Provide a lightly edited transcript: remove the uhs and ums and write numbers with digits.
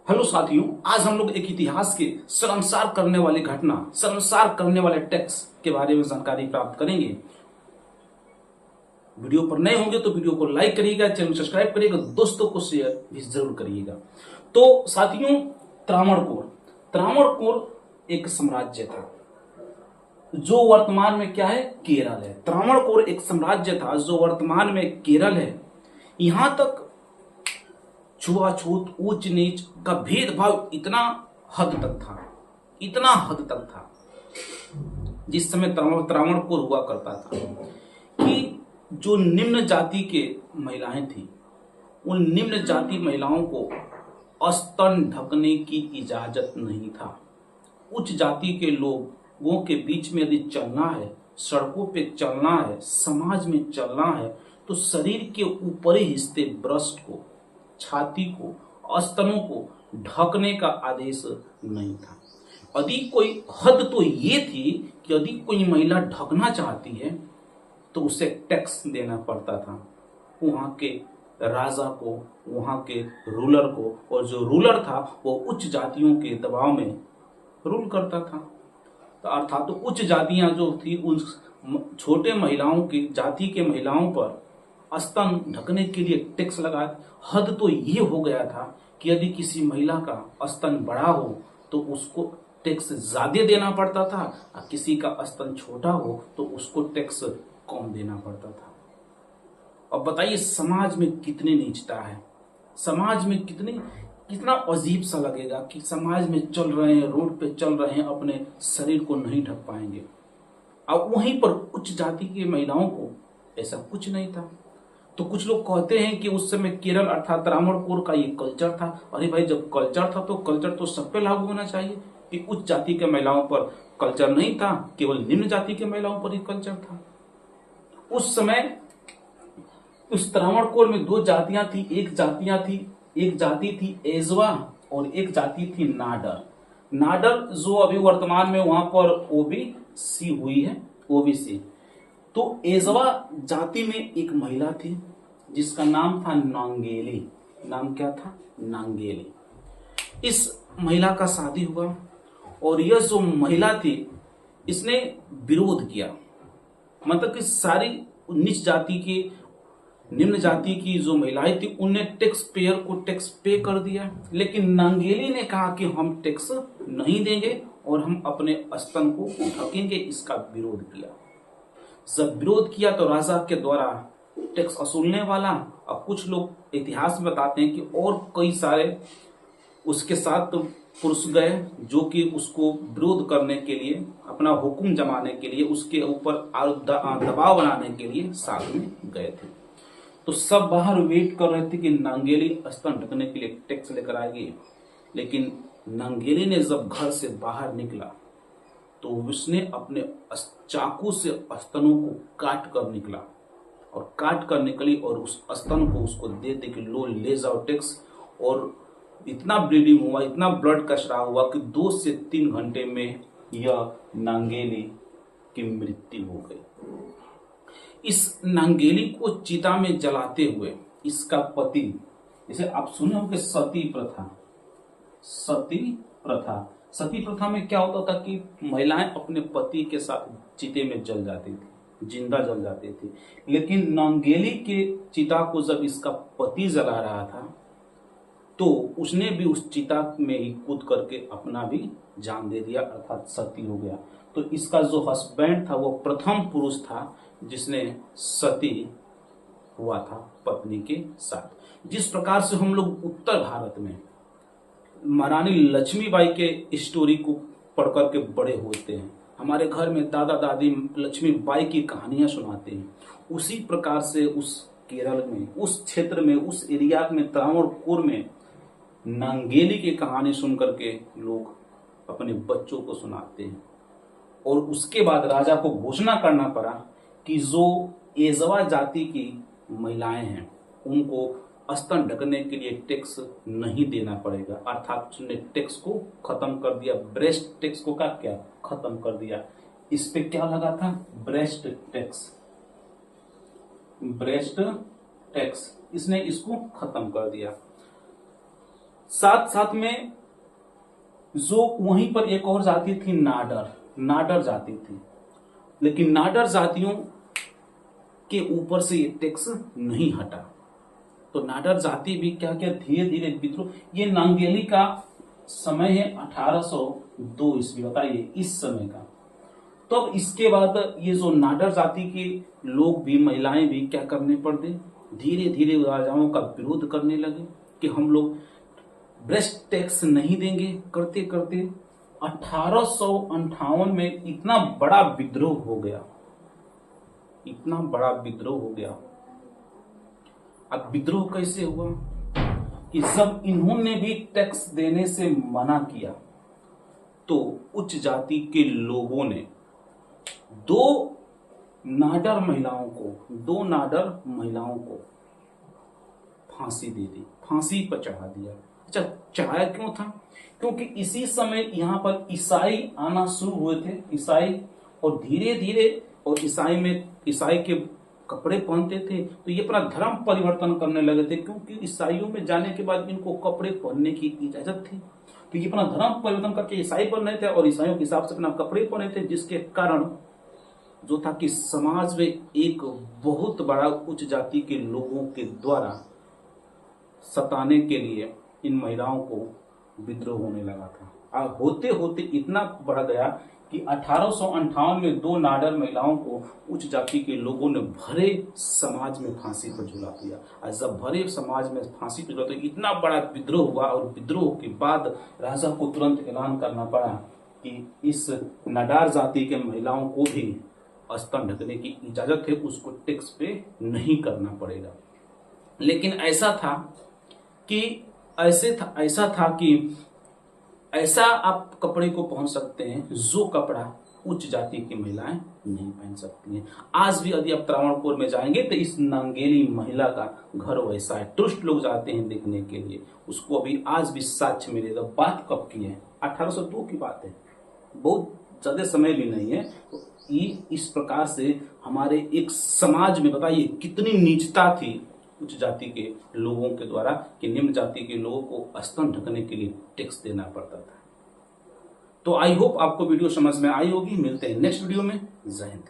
Hello साथियों, आज हम लोग एक इतिहास के शर्मसार करने वाली घटना, शर्मसार करने वाले टैक्स के बारे में जानकारी प्राप्त करेंगे। वीडियो पर नए होंगे तो वीडियो को लाइक करिएगा, चैनल सब्सक्राइब करिएगा, दोस्तों को शेयर भी जरूर करिएगा। तो साथियों, त्रावणकोर त्रावणकोर एक साम्राज्य था जो वर्तमान में क्या है, केरल है। त्रावणकोर एक साम्राज्य था जो वर्तमान में केरल है। यहां तक छुआछूत, ऊंच नीच का भेदभाव इतना हद तक था, इतना हद तक था जिस समय त्रावणकोर हुआ करता था कि जो निम्न जाति के महिलाएं थी, उन निम्न जाति महिलाओं को स्तन ढकने की इजाजत नहीं था। उच्च जाति के लोगों के बीच में यदि चलना है, सड़कों पे चलना है, समाज में चलना है, तो शरीर के ऊपरी हिस्से, ब्रेस्ट को, छाती को, स्तनों को ढकने का आदेश नहीं था। यदि कोई हद तो ये थी कि यदि कोई महिला ढकना चाहती है तो उसे टैक्स देना पड़ता था, वहां के राजा को, वहां के रूलर को। और जो रूलर था वो उच्च जातियों के दबाव में रूल करता था। तो अर्थात तो उच्च जातियां जो थी, उन छोटे महिलाओं की जाति के महिलाओं पर स्तन ढकने के लिए टैक्स लगा। हद तो ये हो गया था कि यदि किसी महिला का स्तन बड़ा हो तो उसको टैक्स ज्यादा देना पड़ता था, और किसी का स्तन छोटा हो तो उसको टैक्स कम देना पड़ता था। अब बताइए, समाज में कितनी नीचता है, समाज में कितना अजीब सा लगेगा कि समाज में चल रहे हैं, रोड पे चल रहे हैं, अपने शरीर को नहीं ढक पाएंगे। अब वहीं पर उच्च जाति की महिलाओं को ऐसा कुछ नहीं था। तो कुछ लोग कहते हैं कि उस समय केरल अर्थात त्रावणकोर का ये कल्चर था। अरे भाई, जब कल्चर था तो कल्चर तो सब पे लागू होना चाहिए कि उच्च जाति के महिलाओं पर कल्चर नहीं था, केवल निम्न जाति के महिलाओं पर ही कल्चर था। उस समय उस त्रावणकोर में दो जातियां थी। एक जाति थी एजवा और एक जाति थी नाडर। नाडर जो अभी वर्तमान में वहां पर ओबीसी हुई है, ओबीसी। तो एजवा जाति में एक महिला थी जिसका नाम था नांगेली। नाम क्या था? नांगेली। इस महिला का शादी हुआ और यह जो महिला थी इसने विरोध किया। मतलब कि सारी नीच जाति की, निम्न जाति की जो महिलाएं थी उनने टैक्स पेयर को टैक्स पे कर दिया, लेकिन नांगेली ने कहा कि हम टैक्स नहीं देंगे और हम अपने स्तन को ढकेंगे। इसका विरोध किया। जब विरोध किया तो राजा के द्वारा टैक्स वसूलने वाला, और कुछ लोग इतिहास में बताते हैं कि और कई सारे उसके साथ पुरुष गए जो कि उसको विरोध करने के लिए, अपना हुक्म जमाने के लिए, उसके ऊपर दबाव बनाने के लिए साथ में गए थे। तो सब बाहर वेट कर रहे थे कि नांगेली स्तन ढकने के लिए टैक्स लेकर आएगी। लेकिन नांगेली ने जब घर से बाहर निकला तो उसने अपने चाकू से स्तनों को काट कर निकला, और काट कर निकली और उस स्तन को उसको दे दे कि लो, ले जाओ टैक्स। और इतना ब्लीडिंग हुआ, इतना ब्लड का स्राव हुआ कि 2 से 3 घंटे में यह नांगेली की मृत्यु हो गई। इस नांगेली को चिता में जलाते हुए इसका पति, जैसे आप सुने होंगे सती प्रथा। सती प्रथा में क्या होता था कि महिलाएं अपने पति के साथ चिते में जल जाती थी, जिंदा जल जाती थी। लेकिन नांगेली के चिता को जब इसका पति जला रहा था तो उसने भी उस चिता में ही कूद करके अपना भी जान दे दिया, अर्थात सती हो गया। तो इसका जो हस्बैंड था वो प्रथम पुरुष था जिसने सती हुआ था पत्नी के साथ। जिस प्रकार से हम लोग उत्तर भारत में महारानी लक्ष्मीबाई के स्टोरी को पढ़ करके बड़े होते हैं, हमारे घर में दादा दादी लक्ष्मीबाई की कहानियां सुनाते हैं, उसी प्रकार से उस केरल में, उस क्षेत्र में, उस एरिया में, त्रावणकोर में नांगेली की कहानी सुन करके लोग अपने बच्चों को सुनाते हैं। और उसके बाद राजा को घोषणा करना पड़ा कि जो एजवा जाति की महिलाएं हैं उनको स्तन ढकने के लिए टैक्स नहीं देना पड़ेगा। अर्थात उसने टैक्स को खत्म कर दिया, ब्रेस्ट टैक्स को क्या खत्म कर दिया। इस पे क्या लगा था? Breast tax. इसने इसको खत्म कर दिया। साथ साथ में जो वहीं पर एक और जाति थी नाडर जाति थी, लेकिन नाडर जातियों के ऊपर से ये टैक्स नहीं हटा। तो नाडर जाति भी क्या क्या धीरे धीरे विद्रोह, ये नांगेली का समय है 1802 ईस्वी, बताइए इस समय का। तब इसके बाद ये जो नाडर जाति के लोग भी, महिलाएं भी क्या करने पड़ते, धीरे धीरे राजाओं का विरोध करने लगे कि हम लोग ब्रेस्ट टैक्स नहीं देंगे। करते करते 1858 में इतना बड़ा विद्रोह हो गया, इतना बड़ा विद्रोह हो गया। अब विद्रोह कैसे हुआ कि जब इन्होंने भी टैक्स देने से मना किया तो उच्च जाति के लोगों ने दो नाडर महिलाओं को फांसी दे दी, फांसी पर चढ़ा दिया। अच्छा, चढ़ाया क्यों था? क्योंकि इसी समय यहाँ पर ईसाई आना शुरू हुए थे, ईसाई, और धीरे धीरे, और ईसाई के कपड़े पहनते थे तो ये अपना धर्म परिवर्तन करने लगे थे, क्योंकि ईसाइयों में जाने के बाद इनको कपड़े पहनने की इजाजत थी। तो ये अपना धर्म परिवर्तन करके ईसाई बन रहे थे और ईसाइयों के हिसाब से अपना कपड़े पहने थे, जिसके कारण जो था कि समाज में एक बहुत बड़ा उच्च जाति के लोगों के द्वारा सताने के लिए इन महिलाओं को विद्रोह होने लगा था। और होते होते इतना बढ़ गया कि 1858 में दो नाडर महिलाओं को उच्च जाति के लोगों ने भरे समाज में फांसी पर झुला दिया। और जब भरे समाज में फांसी पर झुला तो इतना बड़ा विद्रोह हुआ, और विद्रोह के बाद राजा को तुरंत ऐलान करना पड़ा कि इस नाडार जाति के महिलाओं को भी स्तन ढकने की इजाजत है, उसको टैक्स पे नहीं करना पड़ेगा। लेकिन ऐसा था कि ऐसा आप कपड़े को पहन सकते हैं जो कपड़ा उच्च जाति की महिलाएं नहीं पहन सकती हैं। आज भी यदि आप त्रावणकोर में जाएंगे तो इस नांगेली महिला का घर वैसा है, टूरिस्ट लोग जाते हैं देखने के लिए, उसको अभी आज भी साक्ष्य मिलेगा। बात कब की है? 1802 की बात है, बहुत ज्यादा समय भी नहीं है। तो ये इस प्रकार से हमारे एक समाज में, बताइए कितनी नीचता थी उच्च जाति के लोगों के द्वारा कि निम्न जाति के लोगों को स्तन ढकने के लिए टैक्स देना पड़ता था। तो आई होप आपको वीडियो समझ में आई होगी। मिलते हैं नेक्स्ट वीडियो में। जय हिंद।